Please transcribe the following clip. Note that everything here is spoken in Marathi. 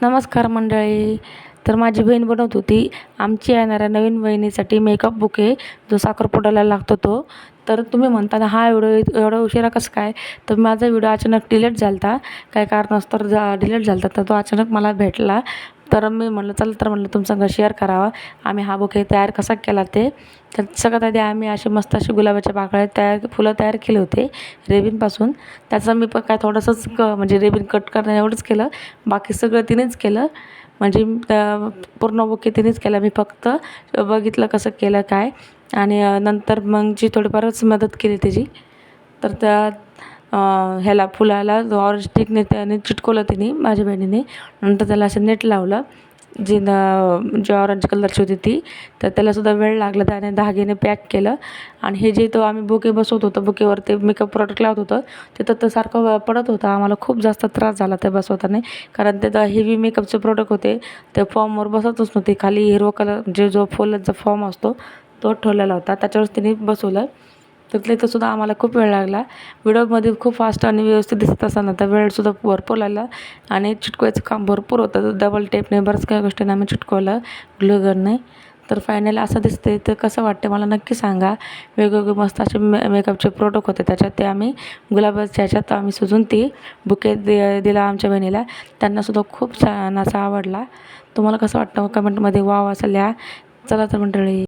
नमस्कार मंडळी. तर माझी बहीण बनवत होती आमची येणाऱ्या नवीन बहिणीसाठी मेकअप बुके, जो साखरपुड्याला लागतो तो. तर तुम्ही म्हणता ना हा व्हिडिओ एवढा उशिरा कसं काय? तर माझा व्हिडिओ अचानक डिलीट झाला होता, काय कारणास्तव डिलीट झाला होता. तर तो अचानक मला भेटला. तर मी म्हणलं चल तर म्हणलं तुमचं शेअर करावा आम्ही हा बुके तयार कसा केला ते. तर सगळ्यात आधी आम्ही असे मस्त असे गुलाबाच्या पाकळ्या फुलं तयार केले होते रेबिनपासून. त्याचं मी पण काय थोडंसंच म्हणजे रेबिन कट करणं एवढंच केलं, बाकी सगळं तिनेच केलं. म्हणजे पूर्ण बुके तिनेच केला, मी फक्त बघितलं कसं केलं काय. आणि नंतर मग जी थोडीफारच मदत केली त्याची. तर त्या ह्याला फुलाला ऑरेंज स्टिकने त्याने चिटकवलं तिने माझ्या बहिणीने. नंतर त्याला असं नेट लावलं जी ऑरेंज कलरची होती ती. तर त्यालासुद्धा वेळ लागला, त्याने धाग्याने पॅक केलं. आणि हे जे तो आम्ही बुके बसवत होतो, बुकेवर ते मेकअप प्रोडक्ट लावत होतं तिथं तर सारखं पडत होतं. आम्हाला खूप जास्त त्रास झाला ते बसवताना, कारण ते हेवी मेकअपचे प्रोडक्ट होते. ते फॉर्मवर बसतच नव्हते. खाली हिरवा कलर जो फुलाचा फॉर्म असतो तो ठेवलेला होता, त्याच्यावरच तिने बसवलं. तर तिथंसुद्धा आम्हाला खूप वेळ लागला. व्हिडिओमध्ये खूप फास्ट आणि व्यवस्थित दिसत असताना तर वेळसुद्धा भरपूर लागला. आणि चिटकवायचं काम भरपूर होतं. डबल टेपने बऱ्याच काही गोष्टींना आम्ही चिटकवलं ग्लूगनने. तर फायनली असं दिसते. तर कसं वाटते मला नक्की सांगा. वेगवेगळे मस्त असे मेकअपचे प्रोडक्ट होते त्याच्यात, ते आम्ही गुलाबाच्या ह्याच्यात आम्ही सुजून ती बुके दिला आमच्या बहिणीला. त्यांनासुद्धा खूप छान असा आवडला. तुम्हाला कसं वाटतं कमेंटमध्ये वाव असं लिहा. चला तर मंडळी.